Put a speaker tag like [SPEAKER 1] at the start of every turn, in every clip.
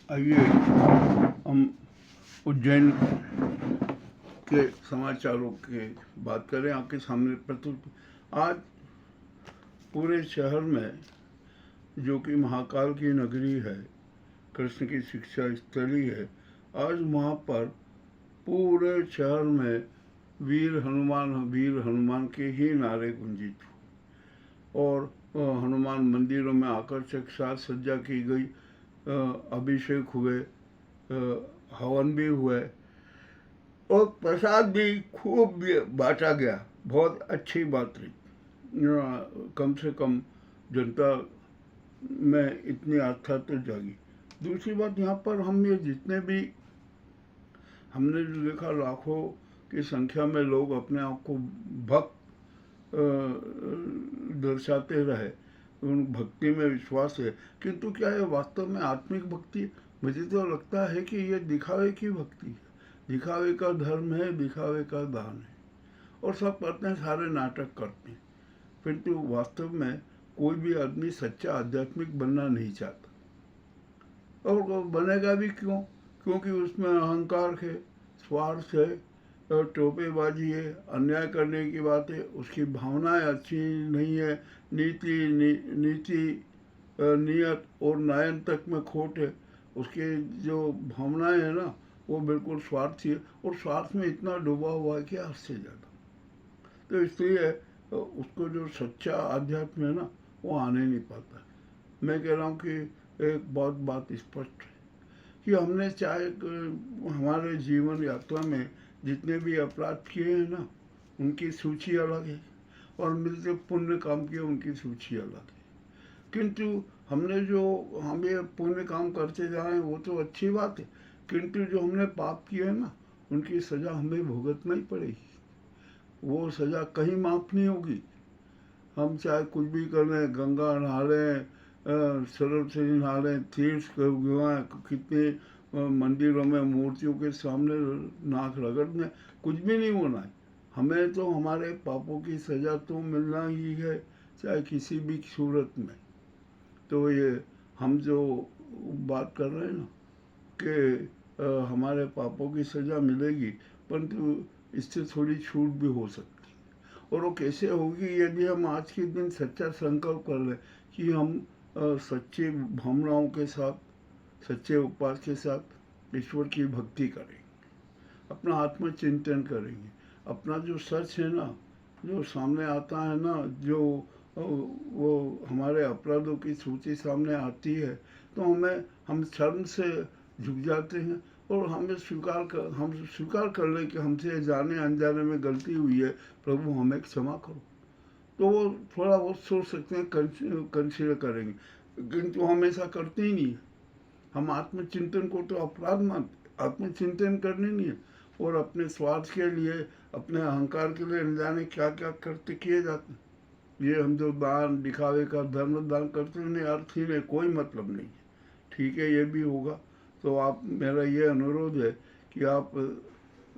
[SPEAKER 1] आइए हम उज्जैन के समाचारों के बात करें। आपके सामने प्रस्तुत आज पूरे शहर में, जो कि महाकाल की नगरी है, कृष्ण की शिक्षा स्थली है, आज वहाँ पर पूरे शहर में वीर हनुमान के ही नारे गूंजित और हनुमान मंदिरों में आकर्षक साज सज्जा की गई, अभिषेक हुए, हवन भी हुए और प्रसाद भी खूब बांटा गया। बहुत अच्छी बात रही। कम से कम जनता में इतनी आस्था तो जागी। दूसरी बात, यहाँ पर हम ये जितने भी हमने जो देखा, लाखों की संख्या में लोग अपने आप को भक्त दर्शाते रहे, उन भक्ति में विश्वास है, किंतु क्या ये वास्तव में आत्मिक भक्ति है? मुझे तो लगता है कि ये दिखावे की भक्ति है, दिखावे का धर्म है, दिखावे का दान है, और सब करते हैं, सारे नाटक करते हैं, किंतु वास्तव में कोई भी आदमी सच्चा आध्यात्मिक बनना नहीं चाहता। और वो बनेगा भी क्यों? क्योंकि उसमें अहंकार है, स्वार्थ है, टोपेबाजी है, अन्याय करने की बात है, उसकी भावनाएं अच्छी नहीं है, नीति नियत और नयन तक में खोट है। उसके जो भावनाएं हैं ना, वो बिल्कुल स्वार्थी है, और स्वार्थ में इतना डूबा हुआ है कि हद से ज़्यादा। तो इसलिए उसको जो सच्चा आध्यात्म है ना, वो आने नहीं पाता। मैं कह रहा हूँ कि एक बहुत बात स्पष्ट है कि हमने चाहे हमारे जीवन यात्रा में जितने भी अपराध किए हैं ना, उनकी सूची अलग है, और मिलते पुण्य काम किए उनकी सूची अलग है। किंतु हमने जो हम ये पुण्य काम करते जा रहे हैं वो तो अच्छी बात है, किंतु जो हमने पाप किए हैं ना, उनकी सज़ा हमें भुगतना ही पड़ेगी। वो सज़ा कहीं माफ़ नहीं होगी। हम चाहे कुछ भी कर लें, गंगा नहा लें, सरस्वती नहा लें, तीर्थ गवाएं, कितने मंदिरों में मूर्तियों के सामने नाक रगड़ दें, कुछ भी नहीं होना है। हमें तो हमारे पापों की सज़ा तो मिलना ही है, चाहे किसी भी सूरत में। तो ये हम जो बात कर रहे हैं ना कि हमारे पापों की सज़ा मिलेगी, परंतु इससे थोड़ी छूट भी हो सकती है। और वो कैसे होगी? यदि हम आज के दिन सच्चा संकल्प कर लें कि हम सच्ची भावनाओं के साथ, सच्चे उपवास के साथ ईश्वर की भक्ति करेंगे, अपना आत्मचिंतन करेंगे, अपना जो सच है ना, जो सामने आता है ना, जो वो हमारे अपराधों की सूची सामने आती है, तो हम शर्म से झुक जाते हैं, और हम स्वीकार कर लें कि हमसे जाने अनजाने में गलती हुई है, प्रभु हमें क्षमा करो। तो वो थोड़ा बहुत सोच सकते हैं, कंसीडर करेंगे, किंतु हम ऐसा करते ही नहीं है। हम आत्मचिंतन को तो अपराध मानते, आत्मचिंतन करने नहीं है, और अपने स्वार्थ के लिए, अपने अहंकार के लिए न जाने क्या क्या करते किए जाते हैं। ये हम जो दान दिखावे का धर्म दान करते हैं, उन्हें अर्थ ही नहीं, कोई मतलब नहीं है। ठीक है, ये भी होगा। तो आप, मेरा ये अनुरोध है कि आप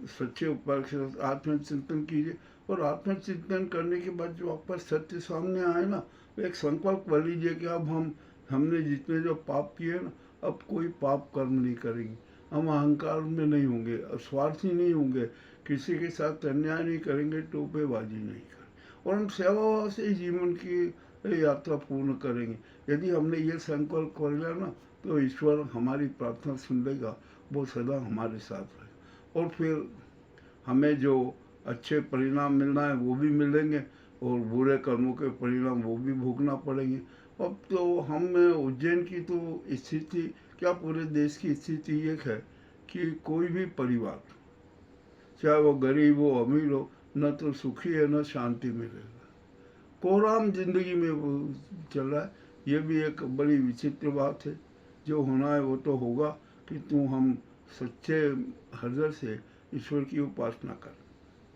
[SPEAKER 1] सच्चे उपाय के साथ आत्मचिंतन कीजिए, और आत्मचिंतन करने के बाद जो आपका सत्य सामने आए ना, तो एक संकल्प कर लीजिए कि अब हमने जितने जो पाप किए ना, अब कोई पाप कर्म नहीं करेंगे, हम अहंकार में नहीं होंगे, स्वार्थी नहीं होंगे, किसी के साथ अन्याय नहीं करेंगे, टोपेबाजी नहीं करेंगे, और हम सेवा भाव से जीवन की यात्रा पूर्ण करेंगे। यदि हमने ये संकल्प कर लिया ना, तो ईश्वर हमारी प्रार्थना सुन लेगा, वो सदा हमारे साथ रहेगा, और फिर हमें जो अच्छे परिणाम मिलना है वो भी मिलेंगे, और बुरे कर्मों के परिणाम वो भी भोगना पड़ेंगे। अब तो हम उज्जैन की तो स्थिति, क्या पूरे देश की स्थिति ये है कि कोई भी परिवार, चाहे वो गरीब हो अमीर हो, न तो सुखी है न शांति मिलेगा। कोहराम जिंदगी में वो चल रहा है। ये भी एक बड़ी विचित्र बात है। जो होना है वो तो होगा, कि हम सच्चे हृदय से ईश्वर की उपासना करें।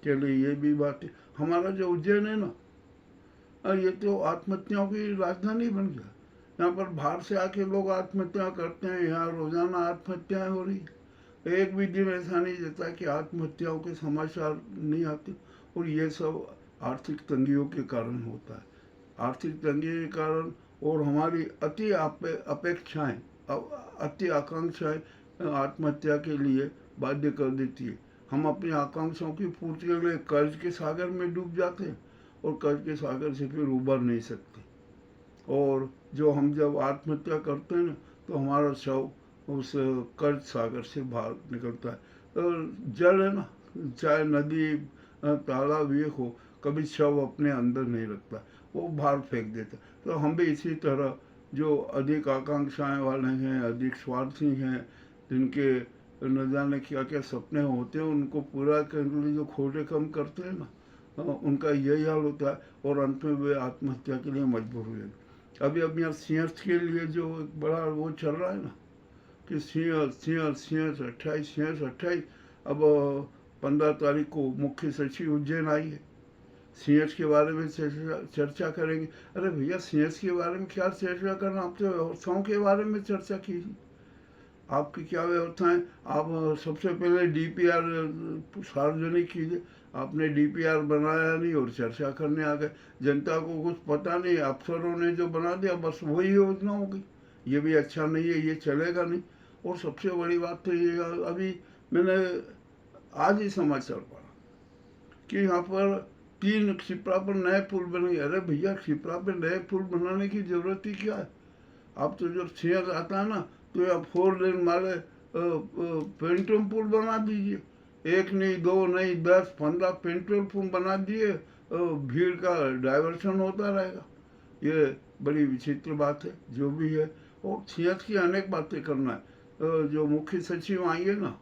[SPEAKER 1] चलिए, ये भी बात है। हमारा जो उज्जैन है ना, ये तो आत्महत्याओं की राजधानी बन गया। यहाँ पर बाहर से आके लोग आत्महत्या करते हैं, यहाँ रोजाना आत्महत्याएं हो रही है। एक भी दिन ऐसा नहीं जाता कि आत्महत्याओं के समाचार नहीं आते, और ये सब आर्थिक तंगियों के कारण होता है। आर्थिक तंगी के कारण, और हमारी अति अपेक्षाएं, अति आकांक्षाएं आत्महत्या के लिए बाध्य कर देती है। हम अपनी आकांक्षाओं की पूर्ति के लिए कर्ज के सागर में डूब जाते हैं और कर्ज के सागर से फिर उबर नहीं सकते। और जो हम जब आत्महत्या करते हैं ना, तो हमारा शव उस कर्ज सागर से बाहर निकलता है। तो जल है ना, चाहे नदी तालाब ये हो, कभी शव अपने अंदर नहीं रखता, वो बाहर फेंक देता। तो हम भी इसी तरह जो अधिक आकांक्षाएं वाले हैं, अधिक स्वार्थी हैं, जिनके न जाने क्या क्या सपने होते हैं, उनको पूरा करने के लिए जो खोटे कम करते हैं ना, उनका यही हाल होता है और अंत में वे आत्महत्या के लिए मजबूर हुए। अभी अब यहाँ सिंहस्थ के लिए जो एक बड़ा वो चल रहा है ना कि सिंहस्थ 28 अब 15 तारीख को मुख्य सचिव उज्जैन आई है। सिंहस्थ के बारे में चर्चा करेंगे। अरे भैया, सिंहस्थ के बारे में क्या चर्चा करना, आप तो व्यवस्थाओं के बारे में चर्चा कीजिए। आपकी क्या व्यवस्थाएं, आप सबसे पहले डीपीआर सार्वजनिक कीजिए। आपने डीपीआर बनाया नहीं और चर्चा करने आ गए। जनता को कुछ पता नहीं, अफसरों ने जो बना दिया बस वही योजना होगी। ये भी अच्छा नहीं है, ये चलेगा नहीं। और सबसे बड़ी बात तो ये, अभी मैंने आज ही समाचार पढ़ा कि यहाँ पर 3 क्षिप्रा पर नए पुल बनेंगे। अरे भैया, क्षिप्रा पर नए पुल बनाने की जरूरत ही क्या है? आप तो जो शेयर आता है ना, तो या 4 लेन वाले पेंट्रोल पुल बना दीजिए। 1 नहीं, 2 नहीं, 10 15 पेंट्रोल पुल बना दिए, भीड़ का डाइवर्शन होता रहेगा। ये बड़ी विचित्र बात है जो भी है। और सिंहस्थ की अनेक बातें करना है। जो मुख्य सचिव आएंगे ना,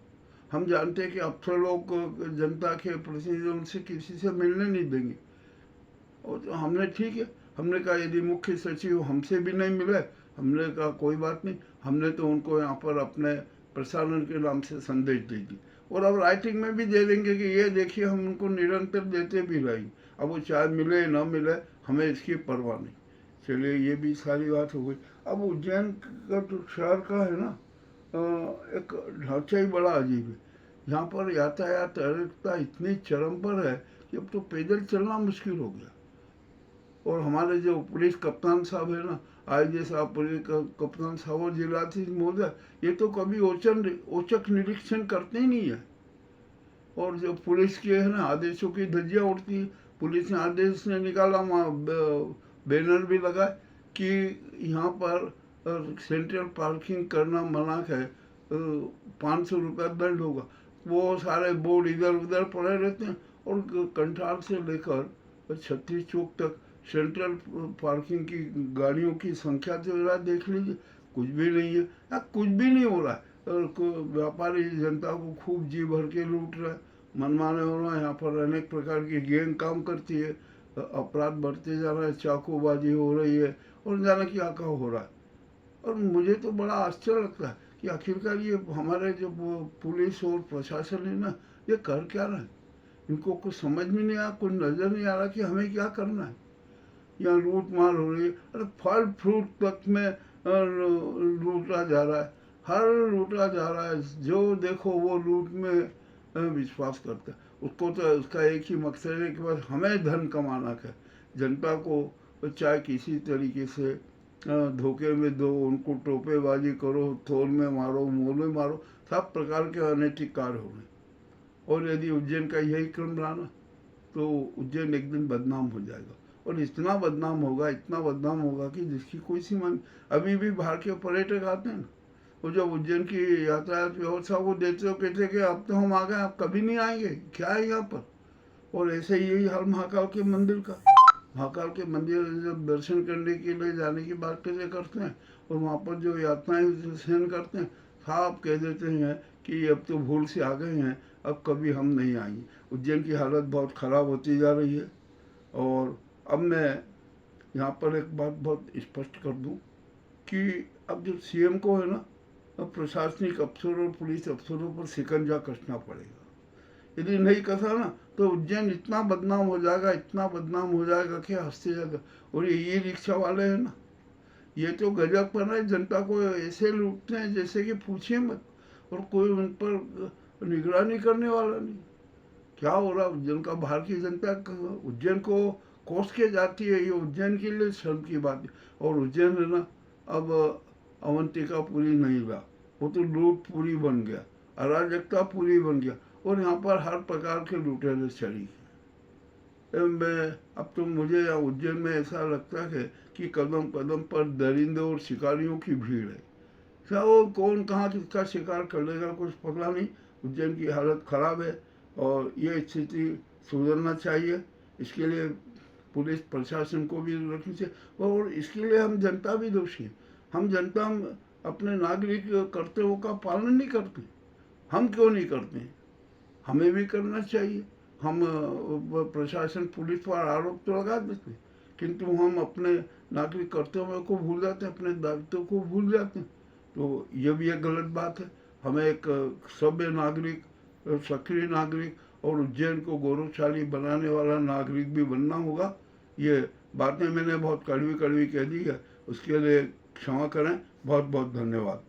[SPEAKER 1] हम जानते हैं कि अफसर लोग जनता के प्रतिनिधियों उनसे किसी से मिलने नहीं देंगे। और तो हमने ठीक है, हमने कहा यदि मुख्य सचिव हमसे भी नहीं मिले, हमने कहा कोई बात नहीं, हमने तो उनको यहाँ पर अपने प्रसारण के नाम से संदेश दे दी और अब राइटिंग में भी दे देंगे कि ये देखिए हम उनको निरंतर देते भी रहेंगे। अब वो चाहे मिले न मिले, हमें इसकी परवाह नहीं। चलिए, ये भी सारी बात हो गई। अब उज्जैन का जो शहर का है ना, एक ढांचा ही बड़ा अजीब है। यहाँ पर यातायात अराजकता इतनी चरम पर है कि अब तो पैदल चलना मुश्किल हो गया। और हमारे जो पुलिस कप्तान साहब है ना, आईजी साहब, पुलिस कप्तान साहब और जिलाधीश महोदय, ये तो कभी औचक निरीक्षण करते ही नहीं है। और जो पुलिस के है ना, आदेशों की धज्जियाँ उड़ती है। पुलिस ने आदेश ने निकाला, वहाँ बैनर भी लगा कि यहाँ पर सेंट्रल पार्किंग करना मना है, 500 रुपया दंड होगा। वो सारे बोर्ड इधर उधर पड़े रहते हैं और कंठाल से लेकर 36 चौक तक सेंट्रल पार्किंग की गाड़ियों की संख्या तो जरा देख लीजिए, कुछ भी नहीं है, कुछ भी नहीं हो रहा है। और व्यापारी जनता को खूब जी भर के लूट रहा है, मनमाने हो रहा है। यहाँ पर अनेक प्रकार की गैंग काम करती है, अपराध बढ़ते जा रहा है, चाकूबाजी हो रही है और जाने क्या क्या हो रहा है। और मुझे तो बड़ा आश्चर्य लगता है कि आखिरकार ये हमारे जो पुलिस और प्रशासन है ना, ये कर क्या रहा है? इनको कुछ समझ में नहीं आ, कुछ नज़र नहीं आ रहा कि हमें क्या करना है। यहाँ लूट मार हो रही है। अरे फल फ्रूट तक में लूटा जा रहा है, हर लूटा जा रहा है। जो देखो वो लूट में विश्वास करता है। उसको तो उसका एक ही मकसद है कि बस हमें धन कमाना है। जनता को चाहे किसी तरीके से धोखे में दो, उनको टोपेबाजी करो, तोल में मारो, मोल में मारो, सब प्रकार के अनैतिक कार्य हो रहे। और यदि उज्जैन का यही क्रम रहा ना, तो उज्जैन एक दिन बदनाम हो जाएगा। और इतना बदनाम होगा, इतना बदनाम होगा कि जिसकी कोई सीमा नहीं। अभी भी बाहर के पर्यटक आते हैं ना, वो जब उज्जैन की यातायात व्यवस्था को देखते हो, कहते हैं कि अब तो हम आ गए, आप कभी नहीं आएंगे, क्या है यहाँ पर। और ऐसे यही हाल महाकाल के मंदिर का। महाकाल के मंदिर जब दर्शन करने के लिए जाने की बात कैसे करते हैं और वहाँ पर जो यातनाएं सहन करते हैं, साफ कह देते हैं कि अब तो भूल से आ गए हैं, अब कभी हम नहीं आएंगे। उज्जैन की हालत बहुत ख़राब होती जा रही है। और अब मैं यहाँ पर एक बात बहुत स्पष्ट कर दूँ कि अब जो सीएम को है ना, अब प्रशासनिक अफसरों और पुलिस अफसरों पर शिकंजा कसना पड़ेगा। यदि नहीं कसा ना, तो उज्जैन इतना बदनाम हो जाएगा, इतना बदनाम हो जाएगा कि हंसते जाएगा। और ये रिक्शा वाले हैं ना, ये तो गजब पर है, जनता को ऐसे लूटते हैं जैसे कि पूछिए मत। और कोई उन पर निगरानी करने वाला नहीं। क्या हो रहा उज्जैन का? बाहर की जनता उज्जैन को कोस के जाती है, ये उज्जैन के लिए शर्म की बात है। और उज्जैन है ना, अब अवंतिकापुरी नहीं रहा, वो तो लूटपुरी बन गया, अराजकतापुरी बन गया, और यहाँ पर हर प्रकार के लुटेरे चढ़ी। मैं अब तो मुझे उज्जैन में ऐसा लगता है कि कदम कदम पर दरिंदे और शिकारियों की भीड़ है। क्या वो कौन कहाँ किसका शिकार कर लेगा कुछ पता नहीं। उज्जैन की हालत खराब है और ये स्थिति सुधरना चाहिए। इसके लिए पुलिस प्रशासन को भी रखनी चाहिए और इसके लिए हम जनता भी दोषी है। हम जनता अपने नागरिक कर्तव्यों का पालन नहीं करते। हम क्यों नहीं करते? हमें भी करना चाहिए। हम प्रशासन पुलिस पर आरोप तो लगा देते, किंतु हम अपने नागरिक कर्तव्यों को भूल जाते हैं, अपने दायित्व को भूल जाते हैं। तो ये भी एक गलत बात है। हमें एक सभ्य नागरिक, सक्रिय नागरिक और उज्जैन को गौरवशाली बनाने वाला नागरिक भी बनना होगा। ये बातें मैंने बहुत कड़वी कड़वी कह दी है, उसके लिए क्षमा करें। बहुत बहुत धन्यवाद।